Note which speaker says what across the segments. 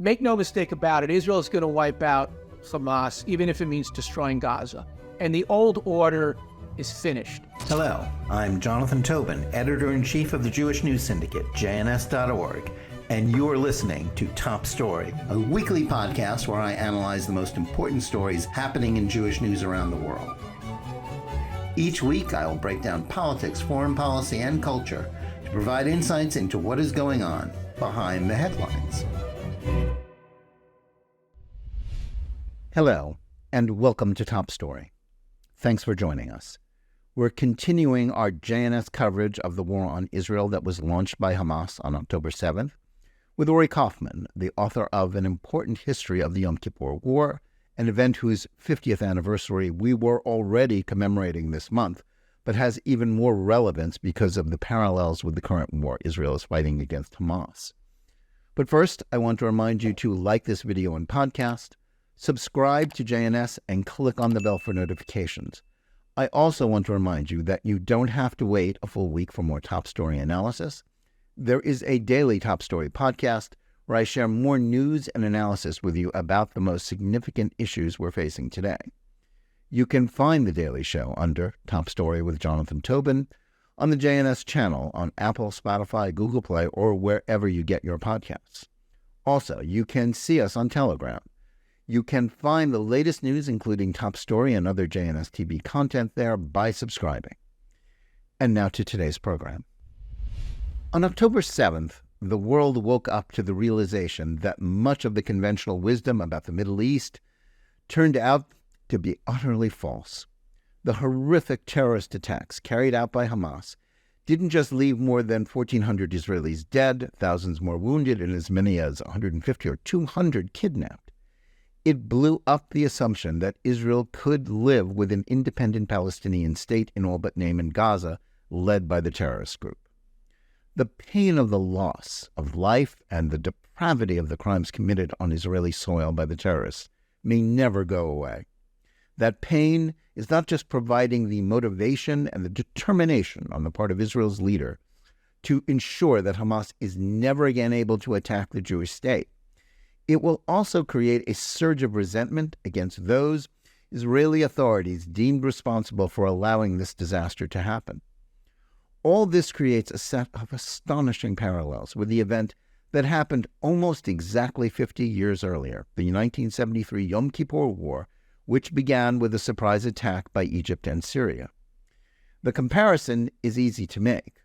Speaker 1: Make no mistake about it, Israel is going to wipe out Hamas, even if it means destroying Gaza. And the old order is finished.
Speaker 2: Hello, I'm Jonathan Tobin, editor-in-chief of the Jewish News Syndicate, JNS.org, and you're listening to Top Story, a weekly podcast where I analyze the most important stories happening in Jewish news around the world. Each week, I will break down politics, foreign policy, and culture to provide insights into what is going on behind the headlines. Hello, and welcome to Top Story. Thanks for joining us. We're continuing our JNS coverage of the war on Israel that was launched by Hamas on October 7th with Uri Kaufman, the author of An Important History of the Yom Kippur War, an event whose 50th anniversary we were already commemorating this month, but has even more relevance because of the parallels with the current war Israel is fighting against Hamas. But first, I want to remind you to like this video and podcast, subscribe to JNS, and click on the bell for notifications. I also want to remind you that you don't have to wait a full week for more Top Story analysis. There is a daily Top Story podcast where I share more news and analysis with you about the most significant issues we're facing today. You can find the daily show under Top Story with Jonathan Tobin on the JNS channel on Apple, Spotify, Google Play, or wherever you get your podcasts. Also, you can see us on Telegram. You can find the latest news, including Top Story and other JNS TV content there by subscribing. And now to today's program. On October 7th, the world woke up to the realization that much of the conventional wisdom about the Middle East turned out to be utterly false. The horrific terrorist attacks carried out by Hamas didn't just leave more than 1,400 Israelis dead, thousands more wounded, and as many as 150 or 200 kidnapped. It blew up the assumption that Israel could live with an independent Palestinian state in all but name in Gaza, led by the terrorist group. The pain of the loss of life and the depravity of the crimes committed on Israeli soil by the terrorists may never go away. That pain is not just providing the motivation and the determination on the part of Israel's leader to ensure that Hamas is never again able to attack the Jewish state. It will also create a surge of resentment against those Israeli authorities deemed responsible for allowing this disaster to happen. All this creates a set of astonishing parallels with the event that happened almost exactly 50 years earlier, the 1973 Yom Kippur War, which began with a surprise attack by Egypt and Syria. The comparison is easy to make.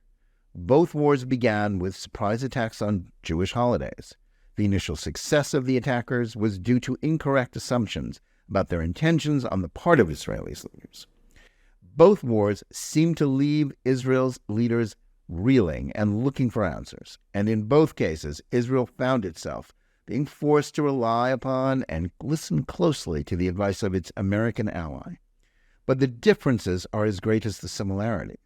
Speaker 2: Both wars began with surprise attacks on Jewish holidays. The initial success of the attackers was due to incorrect assumptions about their intentions on the part of Israeli leaders. Both wars seemed to leave Israel's leaders reeling and looking for answers, and in both cases, Israel found itself being forced to rely upon and listen closely to the advice of its American ally. But the differences are as great as the similarities.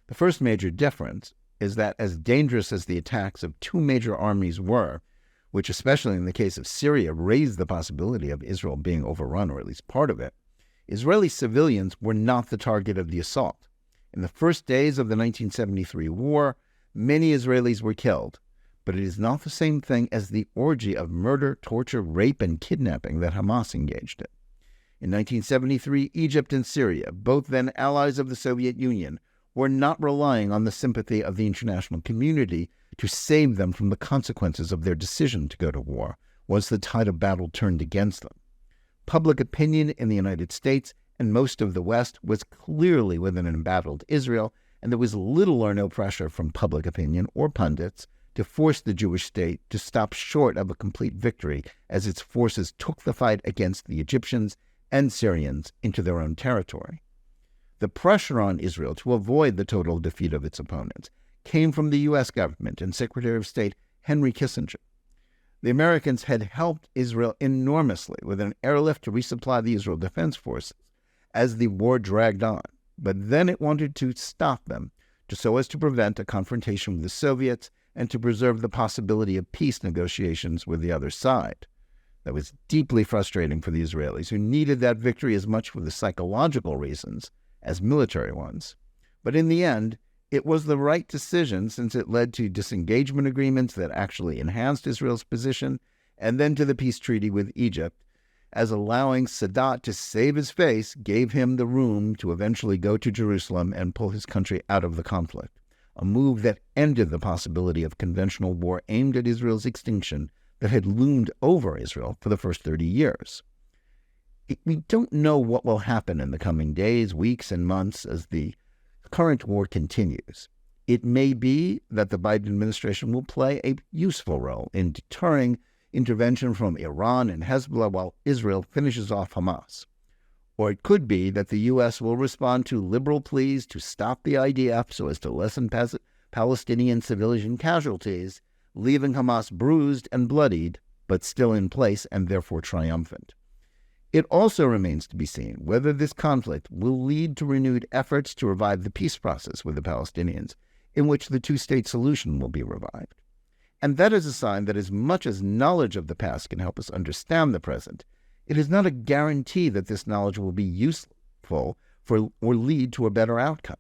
Speaker 2: The first major difference is that as dangerous as the attacks of two major armies were, which especially in the case of Syria raised the possibility of Israel being overrun, or at least part of it, Israeli civilians were not the target of the assault. In the first days of the 1973 war, many Israelis were killed, but it is not the same thing as the orgy of murder, torture, rape, and kidnapping that Hamas engaged in. In 1973, Egypt and Syria, both then allies of the Soviet Union, were not relying on the sympathy of the international community to save them from the consequences of their decision to go to war once the tide of battle turned against them. Public opinion in the United States and most of the West was clearly with an embattled Israel, and there was little or no pressure from public opinion or pundits to force the Jewish state to stop short of a complete victory as its forces took the fight against the Egyptians and Syrians into their own territory. The pressure on Israel to avoid the total defeat of its opponents came from the U.S. government and Secretary of State Henry Kissinger. The Americans had helped Israel enormously with an airlift to resupply the Israel Defense Forces as the war dragged on, but then it wanted to stop them so as to prevent a confrontation with the Soviets and to preserve the possibility of peace negotiations with the other side. That was deeply frustrating for the Israelis, who needed that victory as much for the psychological reasons as military ones. But in the end, it was the right decision since it led to disengagement agreements that actually enhanced Israel's position and then to the peace treaty with Egypt, as allowing Sadat to save his face gave him the room to eventually go to Jerusalem and pull his country out of the conflict, a move that ended the possibility of conventional war aimed at Israel's extinction that had loomed over Israel for the first 30 years. We don't know what will happen in the coming days, weeks, and months as the current war continues. It may be that the Biden administration will play a useful role in deterring intervention from Iran and Hezbollah while Israel finishes off Hamas. Or it could be that the U.S. will respond to liberal pleas to stop the IDF so as to lessen Palestinian civilian casualties, leaving Hamas bruised and bloodied, but still in place and therefore triumphant. It also remains to be seen whether this conflict will lead to renewed efforts to revive the peace process with the Palestinians, in which the two-state solution will be revived. And that is a sign that as much as knowledge of the past can help us understand the present, it is not a guarantee that this knowledge will be useful or lead to a better outcome.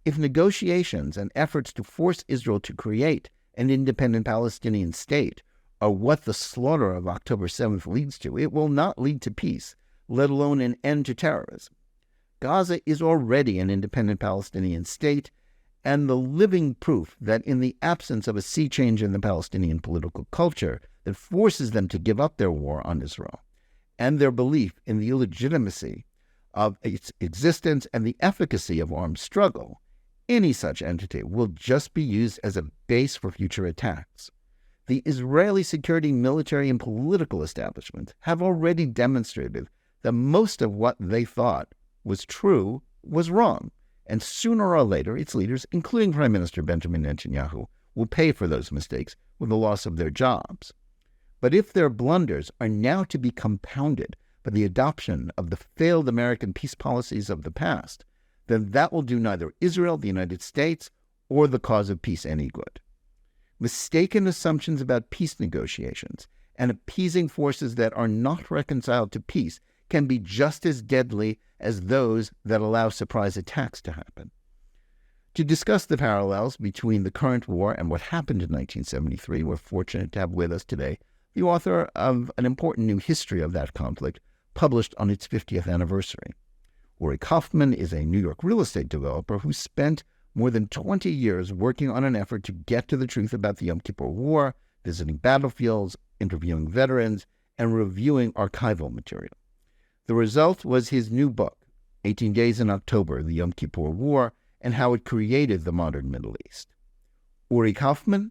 Speaker 2: If negotiations and efforts to force Israel to create an independent Palestinian state are what the slaughter of October 7th leads to, it will not lead to peace, let alone an end to terrorism. Gaza is already an independent Palestinian state, and the living proof that in the absence of a sea change in the Palestinian political culture that forces them to give up their war on Israel, and their belief in the illegitimacy of its existence and the efficacy of armed struggle, any such entity will just be used as a base for future attacks. The Israeli security, military, and political establishment have already demonstrated that most of what they thought was true was wrong, and sooner or later its leaders, including Prime Minister Benjamin Netanyahu, will pay for those mistakes with the loss of their jobs. But if their blunders are now to be compounded by the adoption of the failed American peace policies of the past, then that will do neither Israel, the United States, or the cause of peace any good. Mistaken assumptions about peace negotiations and appeasing forces that are not reconciled to peace can be just as deadly as those that allow surprise attacks to happen. To discuss the parallels between the current war and what happened in 1973, we're fortunate to have with us today the author of an important new history of that conflict, published on its 50th anniversary. Uri Kaufman is a New York real estate developer who spent more than 20 years working on an effort to get to the truth about the Yom Kippur War, visiting battlefields, interviewing veterans, and reviewing archival material. The result was his new book, 18 Days in October, the Yom Kippur War, and How It Created the Modern Middle East. Uri Kaufman,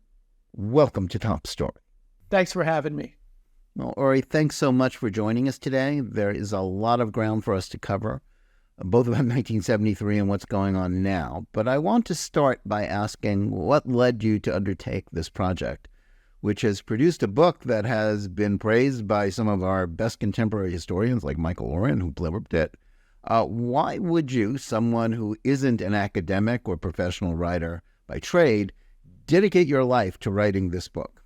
Speaker 2: welcome to Top Story.
Speaker 1: Thanks for having me.
Speaker 2: Well, Uri, thanks so much for joining us today. There is a lot of ground for us to cover, both about 1973 and what's going on now. But I want to start by asking what led you to undertake this project, which has produced a book that has been praised by some of our best contemporary historians like Michael Oren, who blurbed it. Why would you, someone who isn't an academic or professional writer by trade, dedicate your life to writing this book?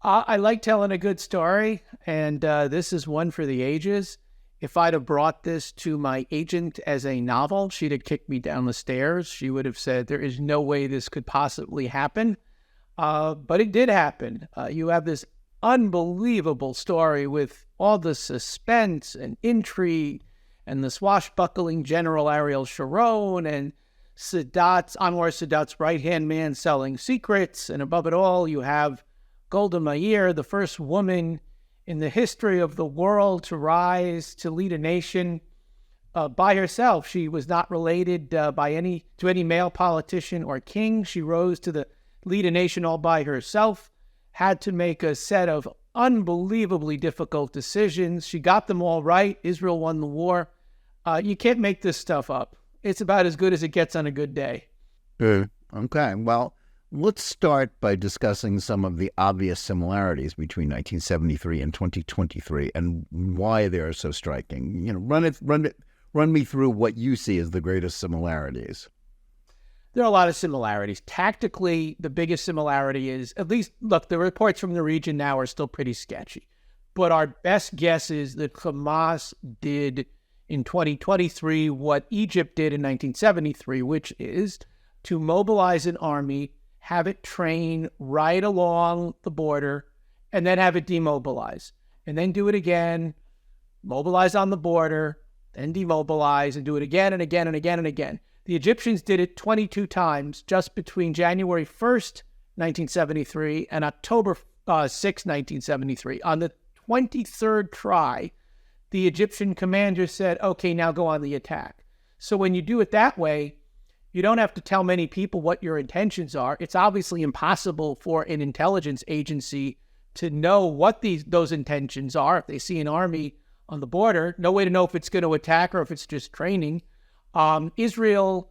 Speaker 1: I like telling a good story, and this is one for the ages. If I'd have brought this to my agent as a novel, she'd have kicked me down the stairs. She would have said, there is no way this could possibly happen. But it did happen. You have this unbelievable story with all the suspense and intrigue and the swashbuckling General Ariel Sharon and Anwar Sadat's right-hand man selling secrets. And above it all, you have Golda Meir, the first woman in the history of the world to rise to lead a nation by herself. She was not related to any male politician or king. She rose to lead a nation all by herself, had to make a set of unbelievably difficult decisions. She got them all right. Israel won the war. You can't make this stuff up. It's about as good as it gets on a good day.
Speaker 2: Okay, well, let's start by discussing some of the obvious similarities between 1973 and 2023 and why they are so striking. Run me through what you see as the greatest similarities.
Speaker 1: There are a lot of similarities. Tactically, the biggest similarity is, at least, look, the reports from the region now are still pretty sketchy. But our best guess is that Hamas did in 2023 what Egypt did in 1973, which is to mobilize an army, have it train right along the border, and then have it demobilize, and then do it again, mobilize on the border, then demobilize, and do it again and again and again and again. The Egyptians did it 22 times just between January 1st, 1973 and October 6, 1973. On the 23rd try, the Egyptian commander said, okay, now go on the attack. So when you do it that way, you don't have to tell many people what your intentions are. It's obviously impossible for an intelligence agency to know what those intentions are. If they see an army on the border, no way to know if it's going to attack or if it's just training. Israel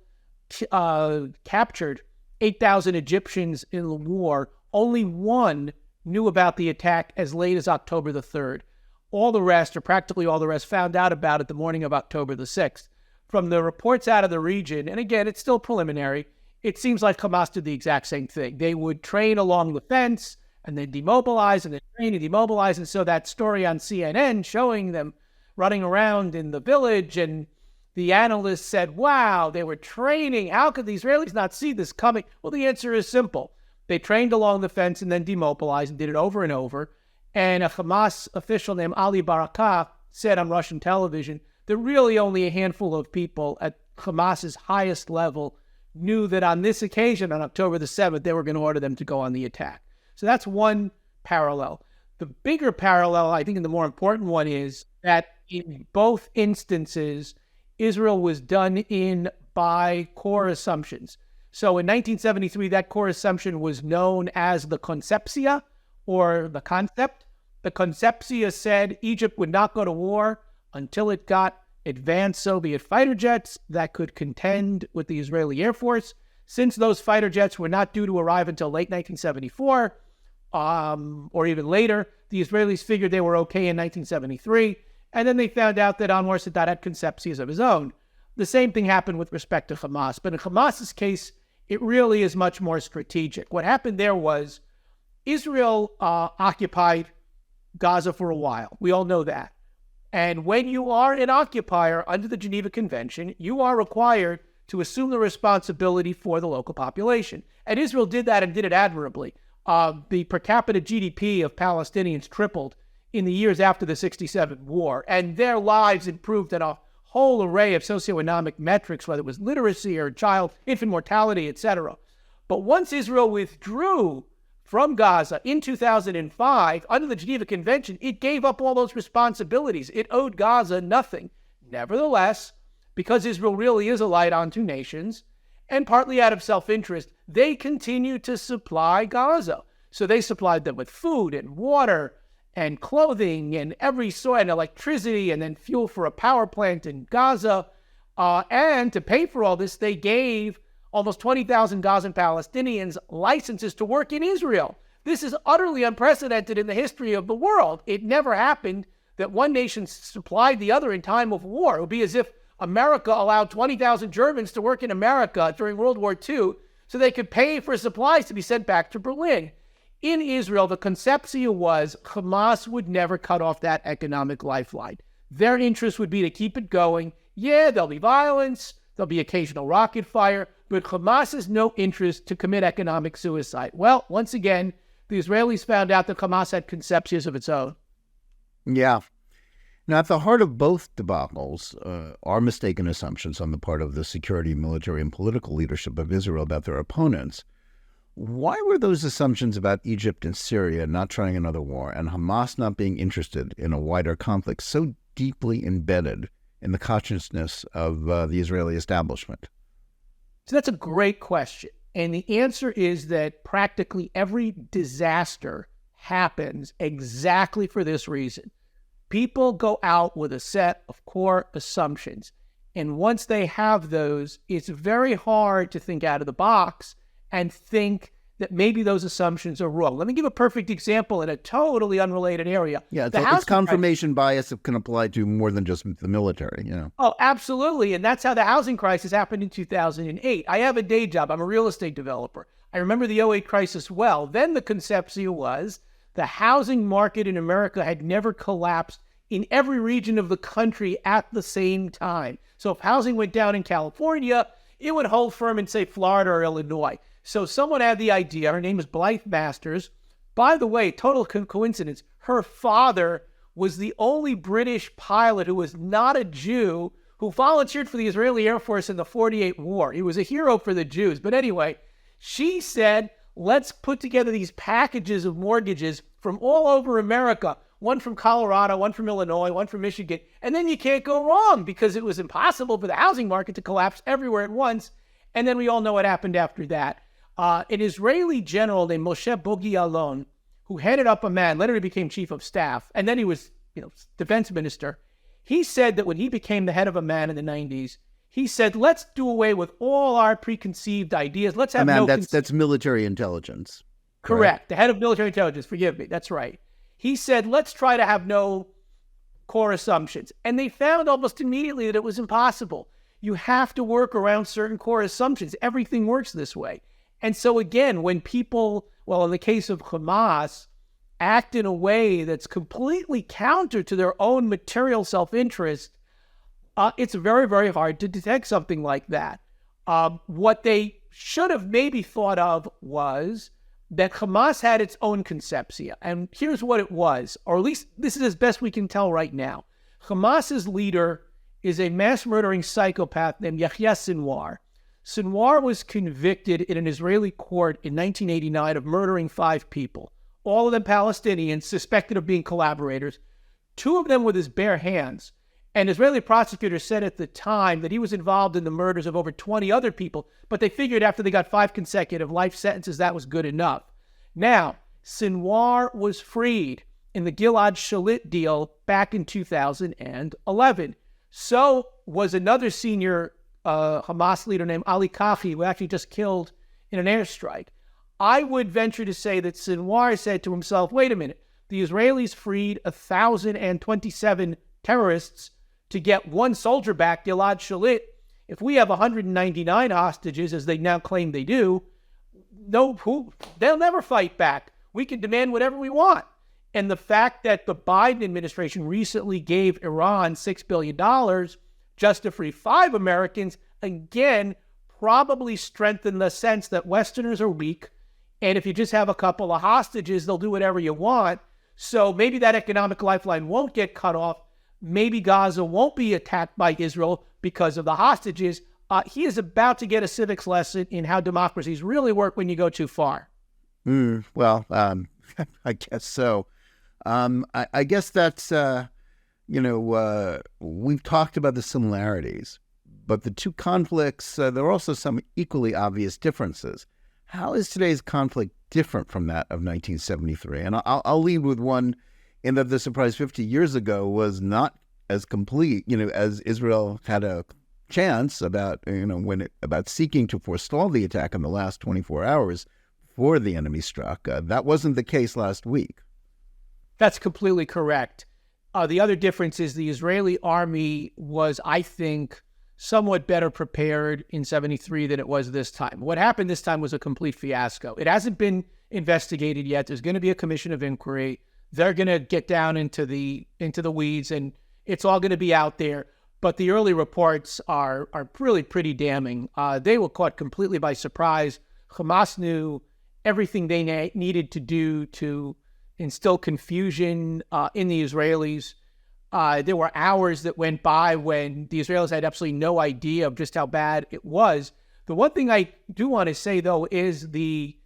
Speaker 1: captured 8,000 Egyptians in the war. Only one knew about the attack as late as October the 3rd. All the rest, or practically all the rest, found out about it the morning of October the 6th. From the reports out of the region, and again, it's still preliminary, it seems like Hamas did the exact same thing. They would train along the fence and then demobilize and then train and demobilize. And so that story on CNN showing them running around in the village, and the analysts said, wow, they were training. How could the Israelis not see this coming? Well, the answer is simple. They trained along the fence and then demobilized and did it over and over. And a Hamas official named Ali Barakah said on Russian television that really only a handful of people at Hamas's highest level knew that on this occasion, on October the 7th, they were going to order them to go on the attack. So that's one parallel. The bigger parallel, I think, and the more important one is that in both instances, Israel was done in by core assumptions. So in 1973, that core assumption was known as the concepcia, or the concept. The concepcia said Egypt would not go to war until it got advanced Soviet fighter jets that could contend with the Israeli Air Force. Since those fighter jets were not due to arrive until late 1974, or even later, the Israelis figured they were okay in 1973, and then they found out that Anwar Sadat had concepcias of his own. The same thing happened with respect to Hamas, but in Hamas's case, it really is much more strategic. What happened there was Israel occupied Gaza for a while. We all know that. And when you are an occupier under the Geneva Convention, you are required to assume the responsibility for the local population. And Israel did that and did it admirably. The per capita GDP of Palestinians tripled in the years after the 1967 war, and their lives improved in a whole array of socioeconomic metrics, whether it was literacy or infant mortality, etc. But once Israel withdrew from Gaza in 2005, under the Geneva Convention, it gave up all those responsibilities. It owed Gaza nothing. Nevertheless, because Israel really is a light on two nations, and partly out of self-interest, they continue to supply Gaza. So they supplied them with food and water and clothing and every sort, and electricity, and then fuel for a power plant in Gaza. And to pay for all this, they gave almost 20,000 Gazan Palestinians licenses to work in Israel. This is utterly unprecedented in the history of the world. It never happened that one nation supplied the other in time of war. It would be as if America allowed 20,000 Germans to work in America during World War II so they could pay for supplies to be sent back to Berlin. In Israel, the conception was Hamas would never cut off that economic lifeline. Their interest would be to keep it going. Yeah, there'll be violence, there'll be occasional rocket fire, but Hamas has no interest to commit economic suicide. Well, once again, the Israelis found out that Hamas had conceptions of its own.
Speaker 2: Yeah. Now, at the heart of both debacles are mistaken assumptions on the part of the security, military, and political leadership of Israel about their opponents. Why were those assumptions about Egypt and Syria not trying another war and Hamas not being interested in a wider conflict so deeply embedded in the consciousness of the Israeli establishment?
Speaker 1: So that's a great question. And the answer is that practically every disaster happens exactly for this reason. People go out with a set of core assumptions. And once they have those, it's very hard to think out of the box and think that maybe those assumptions are wrong. Let me give a perfect example in a totally unrelated area.
Speaker 2: Yeah, it's confirmation bias that can apply to more than just the military, you know.
Speaker 1: Oh, absolutely. And that's how the housing crisis happened in 2008. I have a day job. I'm a real estate developer. I remember the 2008 crisis well. Then the conception was the housing market in America had never collapsed in every region of the country at the same time. So if housing went down in California, it would hold firm in, say, Florida or Illinois. So someone had the idea, her name is Blythe Masters, By the way, total coincidence, her father was the only British pilot who was not a Jew who volunteered for the Israeli Air Force in the 48 war. He was a hero for the Jews. But anyway, she said, let's put together these packages of mortgages from all over America, one from Colorado, one from Illinois, one from Michigan, and then you can't go wrong because it was impossible for the housing market to collapse everywhere at once. And then we all know what happened after that. An Israeli general named Moshe Bogi Ya'alon, who headed up a man, later he became chief of staff, and then he was, defense minister. He said that when he became the head of a man in the 90s, he said, let's do away with all our preconceived ideas. Let's have
Speaker 2: that's military intelligence.
Speaker 1: Correct. Right? The head of military intelligence. Forgive me. That's right. He said, let's try to have no core assumptions. And they found almost immediately that it was impossible. You have to work around certain core assumptions. Everything works this way. And so again, when people, in the case of Hamas, act in a way that's completely counter to their own material self-interest, it's very, very hard to detect something like that. What they should have maybe thought of was that Hamas had its own concepcia. And here's what it was, or at least this is as best we can tell right now. Hamas's leader is a mass-murdering psychopath named Yahya Sinwar. Sinwar was convicted in an Israeli court in 1989 of murdering 5 people, all of them Palestinians, suspected of being collaborators. 2 of them with his bare hands. And Israeli prosecutors said at the time that he was involved in the murders of over 20 other people, but they figured after they got 5 consecutive life sentences, that was good enough. Now, Sinwar was freed in the Gilad Shalit deal back in 2011. So was another senior Hamas leader named Ali Kafi, who actually just killed in an airstrike. I would venture to say that Sinwar said to himself, wait a minute, the Israelis freed 1,027 terrorists to get 1 soldier back, Gilad Shalit. If we have 199 hostages, as they now claim they do, they'll never fight back. We can demand whatever we want. And the fact that the Biden administration recently gave Iran $6 billion just to free 5 Americans, again, probably strengthened the sense that Westerners are weak, and if you just have a couple of hostages, they'll do whatever you want. So maybe that economic lifeline won't get cut off. Maybe Gaza won't be attacked by Israel because of the hostages. He is about to get a civics lesson in how democracies really work when you go too far.
Speaker 2: I guess so. I guess that's, we've talked about the similarities, but the 2 conflicts, there are also some equally obvious differences. How is today's conflict different from that of 1973? And I'll lead with one in that the surprise 50 years ago was not as complete, as Israel had a chance about seeking to forestall the attack in the last 24 hours before the enemy struck. That wasn't the case last week.
Speaker 1: That's completely correct. The other difference is the Israeli army was, I think, somewhat better prepared in 73 than it was this time. What happened this time was a complete fiasco. It hasn't been investigated yet. There's going to be a commission of inquiry. They're going to get down into the weeds, and it's all going to be out there. But the early reports are really pretty damning. They were caught completely by surprise. Hamas knew everything they needed to do to instill confusion in the Israelis. There were hours that went by when the Israelis had absolutely no idea of just how bad it was. The one thing I do want to say, though, is the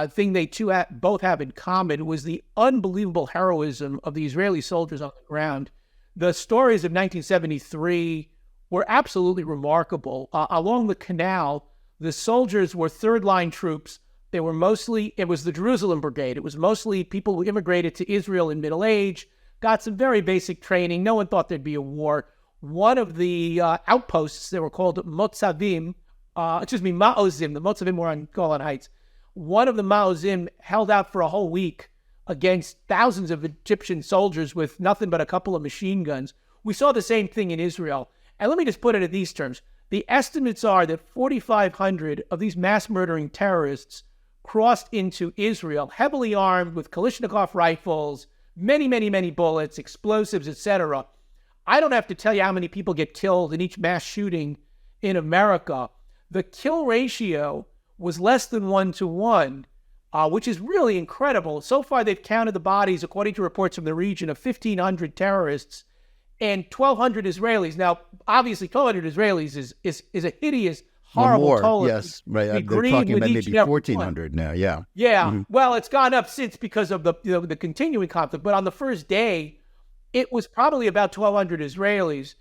Speaker 1: thing they both have in common was the unbelievable heroism of the Israeli soldiers on the ground. The stories of 1973 were absolutely remarkable. Along the canal, the soldiers were third-line troops. It was the Jerusalem Brigade. It was mostly people who immigrated to Israel in middle age, got some very basic training. No one thought there'd be a war. One of the outposts, they were called Ma'ozim. The Ma'ozim were on Golan Heights. One of the Ma'ozim held out for a whole week against thousands of Egyptian soldiers with nothing but a couple of machine guns. We saw the same thing in Israel. And let me just put it in these terms. The estimates are that 4,500 of these mass-murdering terrorists crossed into Israel, heavily armed with Kalashnikov rifles, many, many, many bullets, explosives, etc. I don't have to tell you how many people get killed in each mass shooting in America. The kill ratio was less than 1 to 1. which is really incredible. So far, they've counted the bodies, according to reports from the region, of 1,500 terrorists and 1,200 Israelis. Now, obviously, 1,200 Israelis is a hideous, horrible
Speaker 2: more,
Speaker 1: total.
Speaker 2: yes, right. They're talking about maybe 1,400 now. Yeah.
Speaker 1: Yeah. Well, it's gone up since because of the continuing conflict. But on the first day, it was probably about 1,200 Israelis.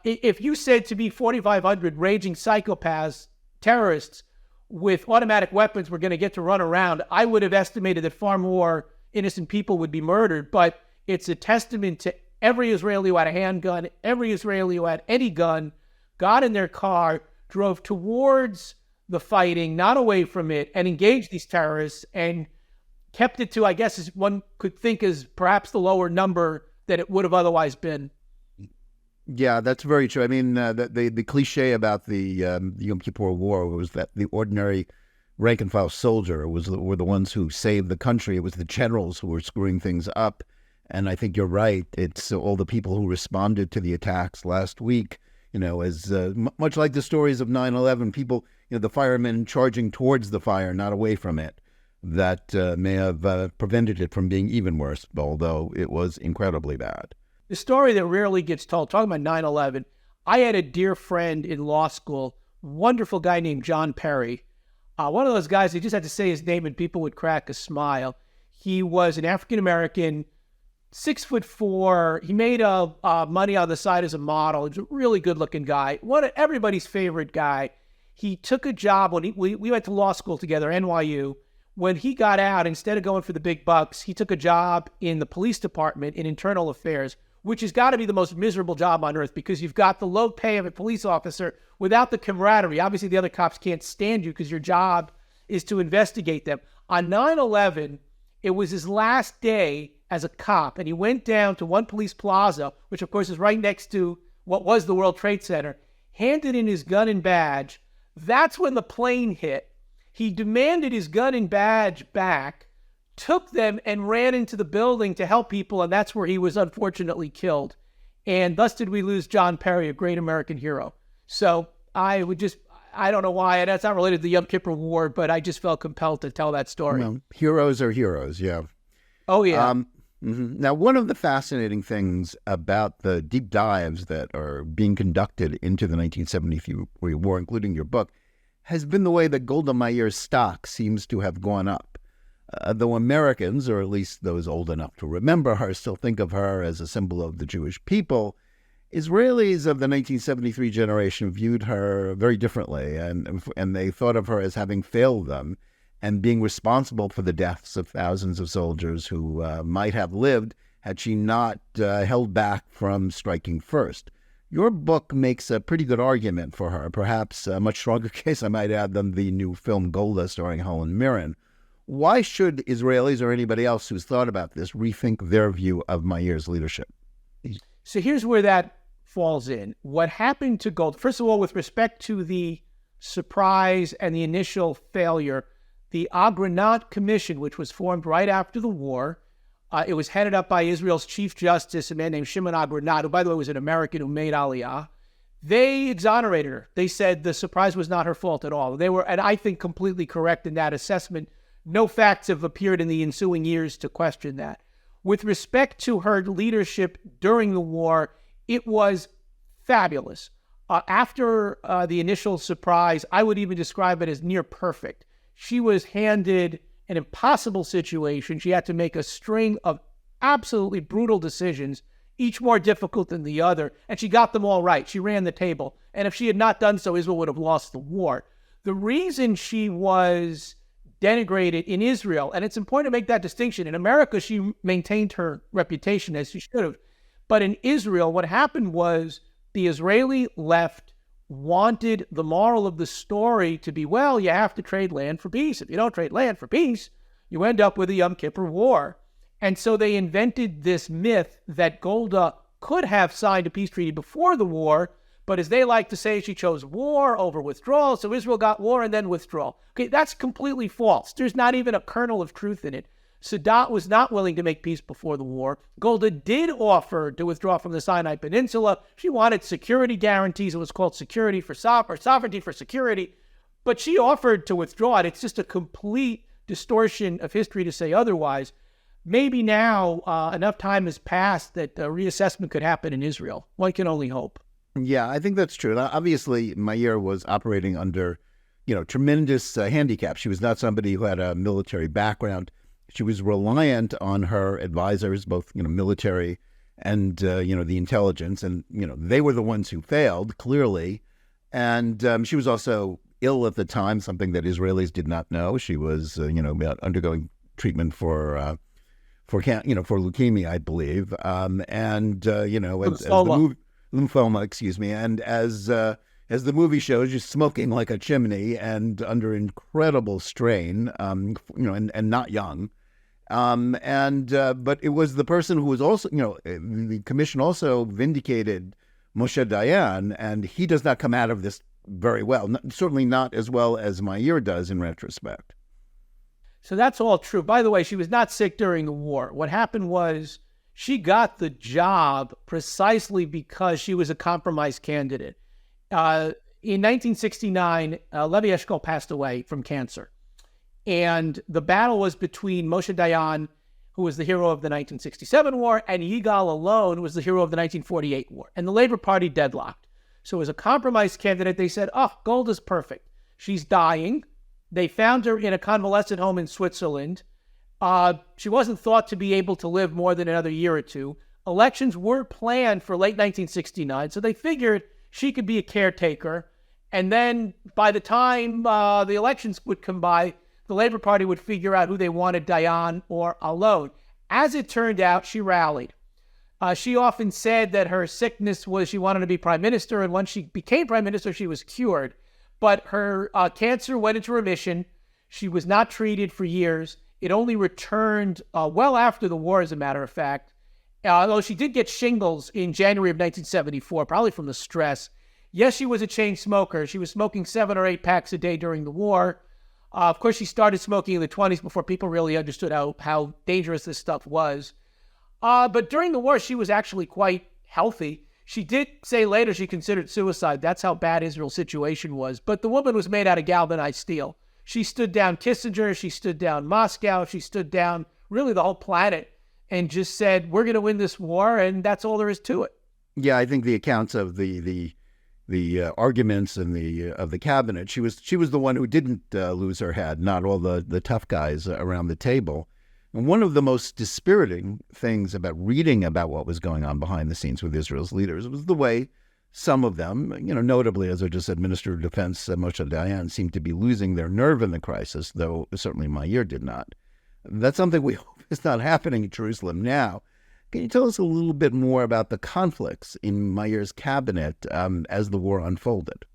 Speaker 1: If you said to me 4,500 raging psychopaths, terrorists with automatic weapons were going to get to run around, I would have estimated that far more innocent people would be murdered. But it's a testament to every Israeli who had a handgun, every Israeli who had any gun, got in their car, drove towards the fighting, not away from it, and engaged these terrorists and kept it to, I guess, as one could think, is perhaps the lower number that it would have otherwise been.
Speaker 2: Yeah, that's very true. I mean, the cliche about the Yom Kippur War was that the ordinary rank and file soldier were the ones who saved the country. It was the generals who were screwing things up. And I think you're right. It's all the people who responded to the attacks last week, as much like the stories of 9/11, people, the firemen charging towards the fire, not away from it, that may have prevented it from being even worse, although it was incredibly bad.
Speaker 1: The story that rarely gets told, talking about 9/11, I had a dear friend in law school, wonderful guy named John Perry. One of those guys, he just had to say his name and people would crack a smile. He was an African-American, 6'4". He made money on the side as a model. He was a really good-looking guy. Everybody's favorite guy. He took a job when we went to law school together, NYU. When he got out, instead of going for the big bucks, he took a job in the police department in internal affairs, which has got to be the most miserable job on earth because you've got the low pay of a police officer without the camaraderie. Obviously, the other cops can't stand you because your job is to investigate them. On 9/11, it was his last day as a cop, and he went down to One Police Plaza, which, of course, is right next to what was the World Trade Center, handed in his gun and badge. That's when the plane hit. He demanded his gun and badge back, took them, and ran into the building to help people, and that's where he was unfortunately killed. And thus did we lose John Perry, a great American hero. So I don't know why, and that's not related to the Yom Kippur War, but I just felt compelled to tell that story.
Speaker 2: Well, heroes are heroes, yeah.
Speaker 1: Oh, yeah.
Speaker 2: Now, one of the fascinating things about the deep dives that are being conducted into the 1973 war, including your book, has been the way that Golda Meir's stock seems to have gone up. Though Americans, or at least those old enough to remember her, still think of her as a symbol of the Jewish people, Israelis of the 1973 generation viewed her very differently, and they thought of her as having failed them and being responsible for the deaths of thousands of soldiers who might have lived had she not held back from striking first. Your book makes a pretty good argument for her, perhaps a much stronger case, I might add, than the new film Golda starring Helen Mirren. Why should Israelis or anybody else who's thought about this rethink their view of Meir's leadership?
Speaker 1: So here's where that falls in. What happened to Golda, first of all, with respect to the surprise and the initial failure, the Agranat Commission, which was formed right after the war, it was headed up by Israel's Chief Justice, a man named Shimon Agranat, who, by the way, was an American who made Aliyah. They exonerated her. They said the surprise was not her fault at all. They were, and I think, completely correct in that assessment. No facts have appeared in the ensuing years to question that. With respect to her leadership during the war, it was fabulous. After the initial surprise, I would even describe it as near perfect. She was handed an impossible situation. She had to make a string of absolutely brutal decisions, each more difficult than the other, and she got them all right. She ran the table. And if she had not done so, Israel would have lost the war. The reason she was denigrated in Israel, and it's important to make that distinction. In America, she maintained her reputation as she should have. But in Israel, what happened was the Israeli left wanted the moral of the story to be, well, you have to trade land for peace. If you don't trade land for peace, you end up with the Yom Kippur War. And so they invented this myth that Golda could have signed a peace treaty before the war, but as they like to say, she chose war over withdrawal, so Israel got war and then withdrawal. Okay, that's completely false. There's not even a kernel of truth in it. Sadat was not willing to make peace before the war. Golda did offer to withdraw from the Sinai Peninsula. She wanted security guarantees. It was called sovereignty for security. But she offered to withdraw it. It's just a complete distortion of history to say otherwise. Maybe now enough time has passed that a reassessment could happen in Israel. One can only hope.
Speaker 2: Yeah, I think that's true. Now, obviously, Meir was operating under, tremendous handicap. She was not somebody who had a military background. She was reliant on her advisors, both, military and, the intelligence. And, they were the ones who failed, clearly. And she was also ill at the time, something that Israelis did not know. She was, undergoing treatment for leukemia, I believe. Lymphoma, excuse me. And as the movie shows, she's smoking like a chimney and under incredible strain, and not young. But it was the person who was also, the commission also vindicated Moshe Dayan, and he does not come out of this very well, certainly not as well as Meir does in retrospect.
Speaker 1: So that's all true. By the way, she was not sick during the war. What happened was she got the job precisely because she was a compromise candidate. In 1969, Levi Eshkol passed away from cancer. And the battle was between Moshe Dayan, who was the hero of the 1967 war, and Yigal Allon, who was the hero of the 1948 war. And the Labor Party deadlocked. So as a compromise candidate, they said, Golda's perfect. She's dying. They found her in a convalescent home in Switzerland. She wasn't thought to be able to live more than another year or two. Elections were planned for late 1969, so they figured she could be a caretaker. And then by the time the elections would come by, the Labor Party would figure out who they wanted, Dayan or Allon. As it turned out, she rallied. She often said that her sickness was she wanted to be prime minister, and once she became prime minister, she was cured. But her cancer went into remission. She was not treated for years. It only returned well after the war, as a matter of fact. Although she did get shingles in January of 1974, probably from the stress. Yes, she was a chain smoker. She was smoking 7 or 8 packs a day during the war. Of course, she started smoking in the 1920s before people really understood how dangerous this stuff was. But during the war, she was actually quite healthy. She did say later she considered suicide. That's how bad Israel's situation was. But the woman was made out of galvanized steel. She stood down Kissinger. She stood down Moscow. She stood down really the whole planet and just said, we're going to win this war, and that's all there is to it.
Speaker 2: Yeah, I think the accounts of the arguments and of the cabinet, she was the one who didn't lose her head, not all the tough guys around the table. And one of the most dispiriting things about reading about what was going on behind the scenes with Israel's leaders was the way some of them, notably, as I just said, Minister of Defense Moshe Dayan, seemed to be losing their nerve in the crisis, though certainly Meir did not. That's something we hope is not happening in Jerusalem now. Can you tell us a little bit more about the conflicts in Meir's cabinet as the war unfolded?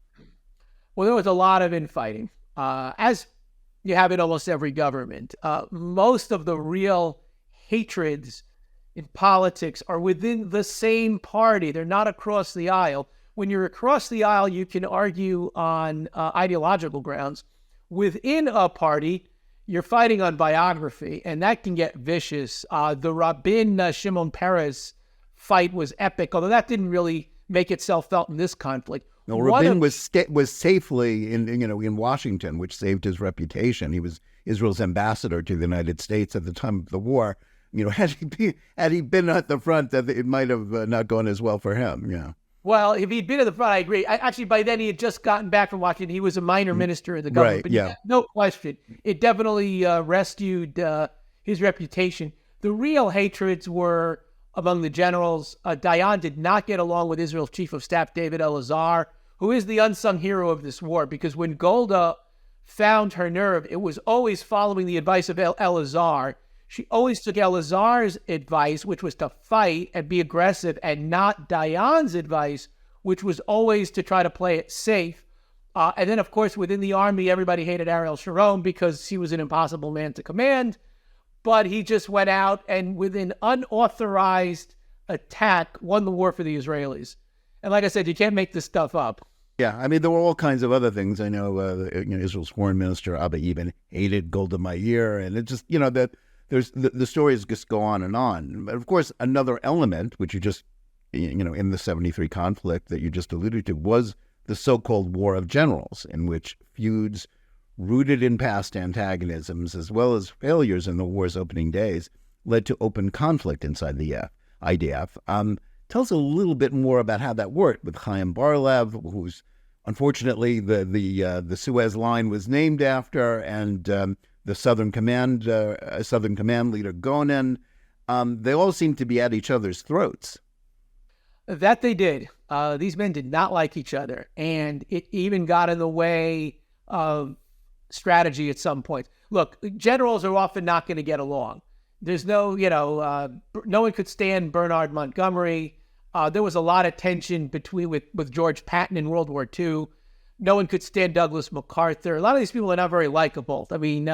Speaker 1: Well, there was a lot of infighting, as you have in almost every government. Most of the real hatreds in politics are within the same party. They're not across the aisle. When you're across the aisle, you can argue on ideological grounds. Within a party, you're fighting on biography, and that can get vicious. The Rabin Shimon Peres fight was epic, although that didn't really make itself felt in this conflict.
Speaker 2: No, Rabin was safely in Washington, which saved his reputation. He was Israel's ambassador to the United States at the time of the war. Had he been at the front, that it might have not gone as well for him. Yeah.
Speaker 1: Well, if he'd been at the front, I agree. Actually, by then he had just gotten back from Washington. He was a minor minister in the government.
Speaker 2: Right,
Speaker 1: but
Speaker 2: yeah.
Speaker 1: No question. It definitely rescued his reputation. The real hatreds were among the generals. Dayan did not get along with Israel's chief of staff, David Elazar, who is the unsung hero of this war, because when Golda found her nerve, it was always following the advice of Elazar. She always took Elazar's advice, which was to fight and be aggressive, and not Dayan's advice, which was always to try to play it safe. And then, of course, within the army, everybody hated Ariel Sharon because he was an impossible man to command. But he just went out and, with an unauthorized attack, won the war for the Israelis. And like I said, you can't make this stuff up.
Speaker 2: Yeah, I mean, there were all kinds of other things. I know, Israel's foreign minister, Abba Eban, hated Golda Meir, and it just, that there's the stories just go on and on. But of course, another element, which you just, in the 73 conflict that you just alluded to, was the so-called War of Generals, in which feuds rooted in past antagonisms as well as failures in the war's opening days, led to open conflict inside the IDF. Tell us a little bit more about how that worked with Chaim Bar-Lev, who's unfortunately the Suez Line was named after, and the Southern Command leader Gonen. They all seem to be at each other's throats.
Speaker 1: That they did. These men did not like each other, and it even got in the way of strategy at some point. Look, generals are often not going to get along. There's no one could stand Bernard Montgomery. There was a lot of tension with George Patton in World War II. No one could stand Douglas MacArthur. A lot of these people are not very likable. I mean,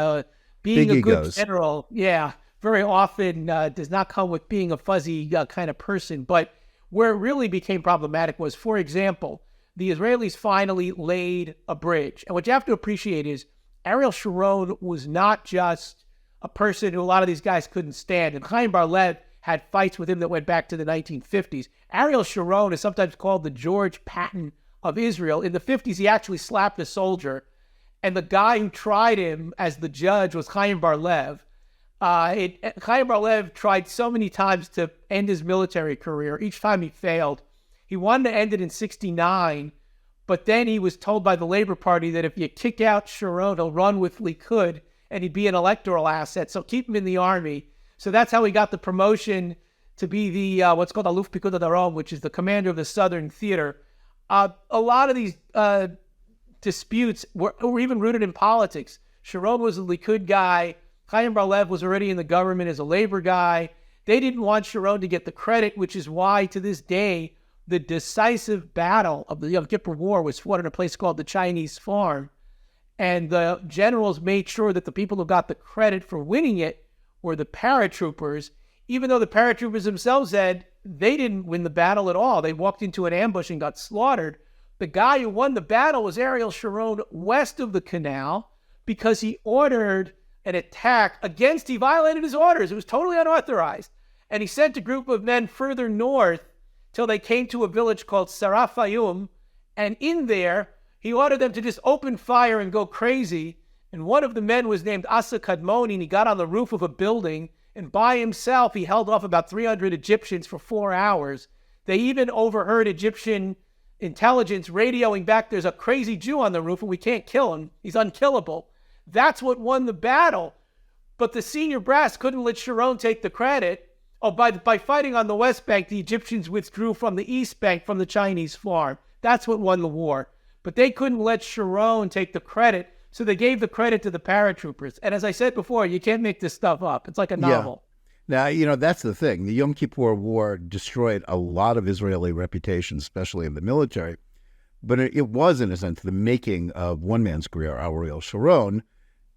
Speaker 1: being a good general, very often does not come with being a fuzzy kind of person. But where it really became problematic was, for example, the Israelis finally laid a bridge. And what you have to appreciate is Ariel Sharon was not just a person who a lot of these guys couldn't stand. And Chaim Bar-Lev had fights with him that went back to the 1950s. Ariel Sharon is sometimes called the George Patton of Israel. In the 50s, he actually slapped a soldier. And the guy who tried him as the judge was Chaim Bar-Lev. Chaim Bar-Lev tried so many times to end his military career. Each time he failed. He wanted to end it in 1969, but then he was told by the Labor Party that if you kick out Sharon, he'll run with Likud, and he'd be an electoral asset, so keep him in the army. So that's how he got the promotion to be the what's called Aluf Pikud HaDarom, which is the commander of the Southern Theater. A lot of these disputes were even rooted in politics. Sharon was a Likud guy. Chaim Bar-Lev was already in the government as a labor guy. They didn't want Sharon to get the credit, which is why, to this day, the decisive battle of the Yom Kippur War was fought in a place called the Chinese Farm. And the generals made sure that the people who got the credit for winning it were the paratroopers, even though the paratroopers themselves said they didn't win the battle at all. They walked into an ambush and got slaughtered. The guy who won the battle was Ariel Sharon west of the canal because he ordered an attack he violated his orders. It was totally unauthorized. And he sent a group of men further north till they came to a village called Sarafayum. And in there, he ordered them to just open fire and go crazy. And one of the men was named Asa Kadmoni, and he got on the roof of a building. And by himself, he held off about 300 Egyptians for 4 hours. They even overheard Egyptian intelligence radioing back, there's a crazy Jew on the roof and we can't kill him. He's unkillable. That's what won the battle. But the senior brass couldn't let Sharon take the credit. By fighting on the West Bank, the Egyptians withdrew from the East Bank from the Chinese Farm. That's what won the war. But they couldn't let Sharon take the credit, so they gave the credit to the paratroopers. And as I said before, you can't make this stuff up. It's like a novel.
Speaker 2: Now, that's the thing. The Yom Kippur War destroyed a lot of Israeli reputations, especially in the military. But it was, in a sense, the making of one man's career, Ariel Sharon,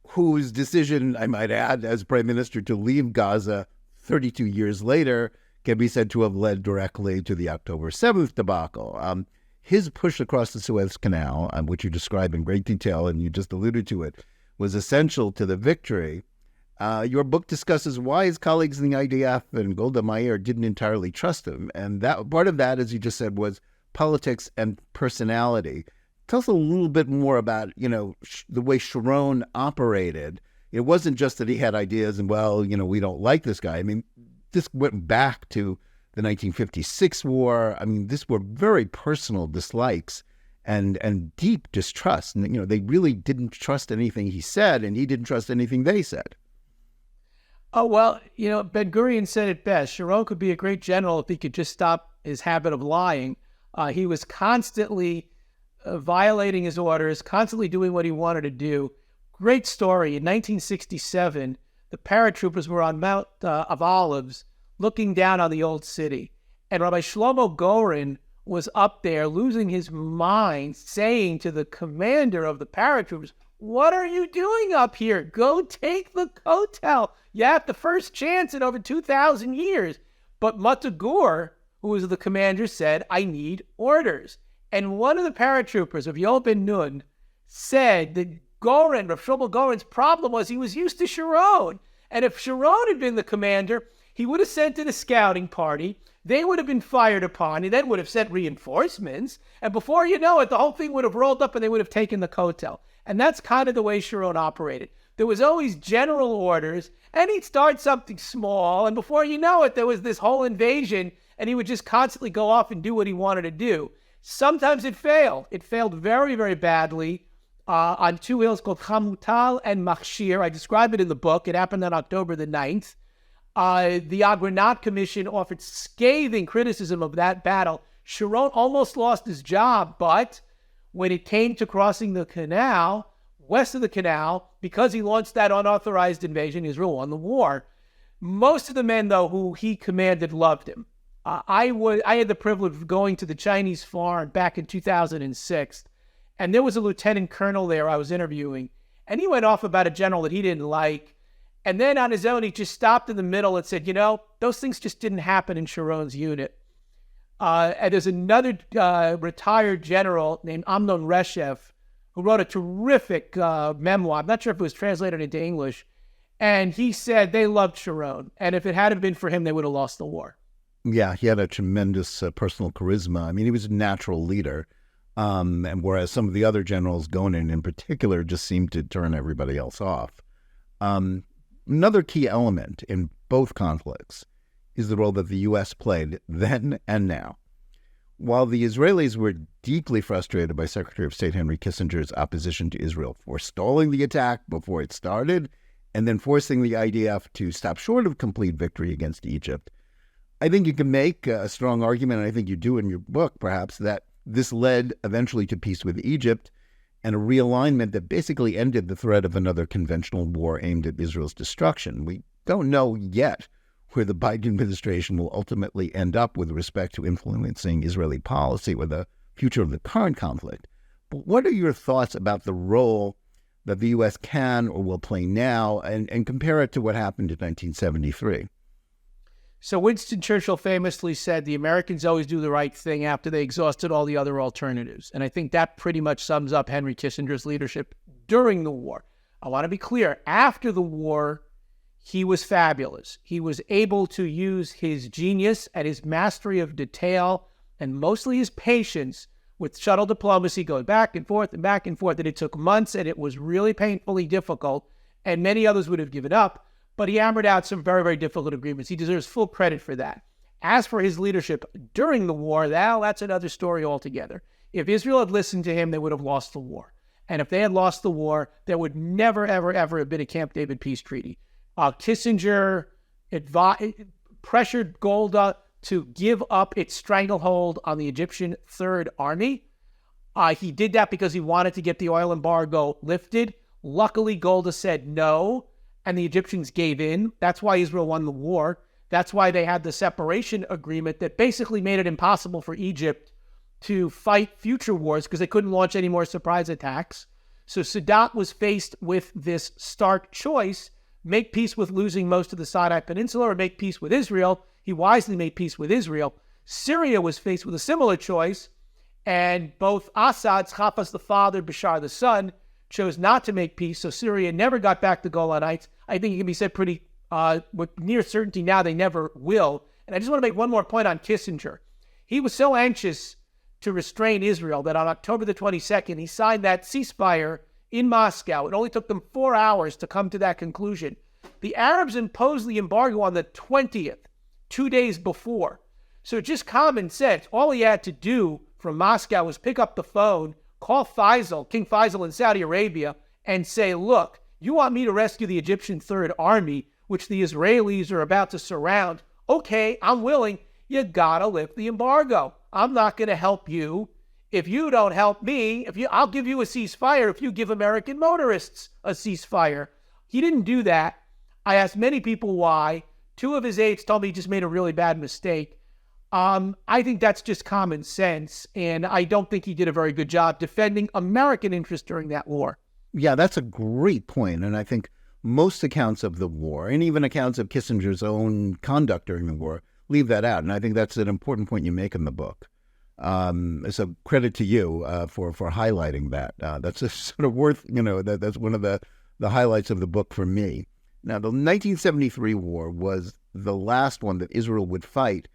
Speaker 2: whose decision, I might add, as prime minister to leave Gaza 32 years later can be said to have led directly to the October 7th debacle. His push across the Suez Canal, which you describe in great detail, and you just alluded to it, was essential to the victory. Your book discusses why his colleagues in the IDF and Golda Meir didn't entirely trust him. And that part of that, as you just said, was politics and personality. Tell us a little bit more about, the way Sharon operated. It wasn't just that he had ideas and, we don't like this guy. I mean, this went back to the 1956 war. I mean, these were very personal dislikes and deep distrust. And, they really didn't trust anything he said, and he didn't trust anything they said.
Speaker 1: Oh, well, Ben-Gurion said it best. Sharon could be a great general if he could just stop his habit of lying. He was constantly violating his orders, constantly doing what he wanted to do. Great story. In 1967, the paratroopers were on Mount of Olives looking down on the old city. And Rabbi Shlomo Goren was up there losing his mind, saying to the commander of the paratroopers, "What are you doing up here? Go take the kotel. You have the first chance in over 2,000 years. But Matagur, who was the commander, said, "I need orders." And one of the paratroopers of Yoel Ben Nun said that Rav Shlomo Goren's problem was he was used to Sharon. And if Sharon had been the commander, he would have sent in a scouting party. They would have been fired upon. He then would have sent reinforcements. And before you know it, the whole thing would have rolled up and they would have taken the kotel. And that's kind of the way Sharon operated. There was always general orders, and he'd start something small, and before you know it, there was this whole invasion, and he would just constantly go off and do what he wanted to do. Sometimes it failed. It failed very, very badly on two hills called Hamutal and Machshir. I describe it in the book. It happened on October the 9th. The Agranat Commission offered scathing criticism of that battle. Sharon almost lost his job, but when it came to crossing the canal, west of the canal, because he launched that unauthorized invasion, Israel won the war. Most of the men, though, who he commanded loved him. I had the privilege of going to the Chinese farm back in 2006, and there was a lieutenant colonel there I was interviewing, and he went off about a general that he didn't like. And then on his own, he just stopped in the middle and said, those things just didn't happen in Sharon's unit. And there's another retired general named Amnon Reshev who wrote a terrific memoir. I'm not sure if it was translated into English. And he said they loved Sharon. And if it hadn't been for him, they would have lost the war.
Speaker 2: Yeah, he had a tremendous personal charisma. I mean, he was a natural leader. And whereas some of the other generals, Gonen in particular, just seemed to turn everybody else off. Another key element in both conflicts is the role that the U.S. played then and now. While the Israelis were deeply frustrated by Secretary of State Henry Kissinger's opposition to Israel, forestalling the attack before it started, and then forcing the IDF to stop short of complete victory against Egypt, I think you can make a strong argument, and I think you do in your book, perhaps, that this led eventually to peace with Egypt and a realignment that basically ended the threat of another conventional war aimed at Israel's destruction. We don't know yet where the Biden administration will ultimately end up with respect to influencing Israeli policy or the future of the current conflict. But what are your thoughts about the role that the U.S. can or will play now, and compare it to what happened in 1973?
Speaker 1: So Winston Churchill famously said, the Americans always do the right thing after they exhausted all the other alternatives. And I think that pretty much sums up Henry Kissinger's leadership during the war. I want to be clear. After the war, he was fabulous. He was able to use his genius and his mastery of detail and mostly his patience with shuttle diplomacy, going back and forth and back and forth. And it took months, and it was really painfully difficult, and many others would have given up. But he hammered out some very, very difficult agreements. He deserves full credit for that. As for his leadership during the war, that's another story altogether. If Israel had listened to him, they would have lost the war. And if they had lost the war, there would never, ever, ever have been a Camp David peace treaty. Kissinger pressured Golda to give up its stranglehold on the Egyptian Third Army. He did that because he wanted to get the oil embargo lifted. Luckily, Golda said no, and the Egyptians gave in. That's why Israel won the war. That's why they had the separation agreement that basically made it impossible for Egypt to fight future wars because they couldn't launch any more surprise attacks. So Sadat was faced with this stark choice: make peace with losing most of the Sinai Peninsula or make peace with Israel. He wisely made peace with Israel. Syria was faced with a similar choice, and both Assad, Hafez the father, Bashar the son, chose not to make peace, so Syria never got back the Golan Heights. I think it can be said pretty with near certainty now they never will. And I just want to make one more point on Kissinger. He was so anxious to restrain Israel that on October the 22nd, he signed that ceasefire in Moscow. It only took them 4 hours to come to that conclusion. The Arabs imposed the embargo on the 20th, 2 days before. So just common sense. All he had to do from Moscow was pick up the phone, call Faisal, King Faisal in Saudi Arabia, and say, look, you want me to rescue the Egyptian Third Army, which the Israelis are about to surround. Okay, I'm willing. You gotta lift the embargo. I'm not going to help you. If you don't help me, I'll give you a ceasefire if you give American motorists a ceasefire. He didn't do that. I asked many people why. 2 of his aides told me he just made a really bad mistake. I think that's just common sense, and I don't think he did a very good job defending American interests during that war.
Speaker 2: Yeah, that's a great point, and I think most accounts of the war, and even accounts of Kissinger's own conduct during the war, leave that out, and I think that's an important point you make in the book. So credit to you for highlighting that. That's a sort of worth, that's one of the highlights of the book for me. Now, the 1973 war was the last one that Israel would fight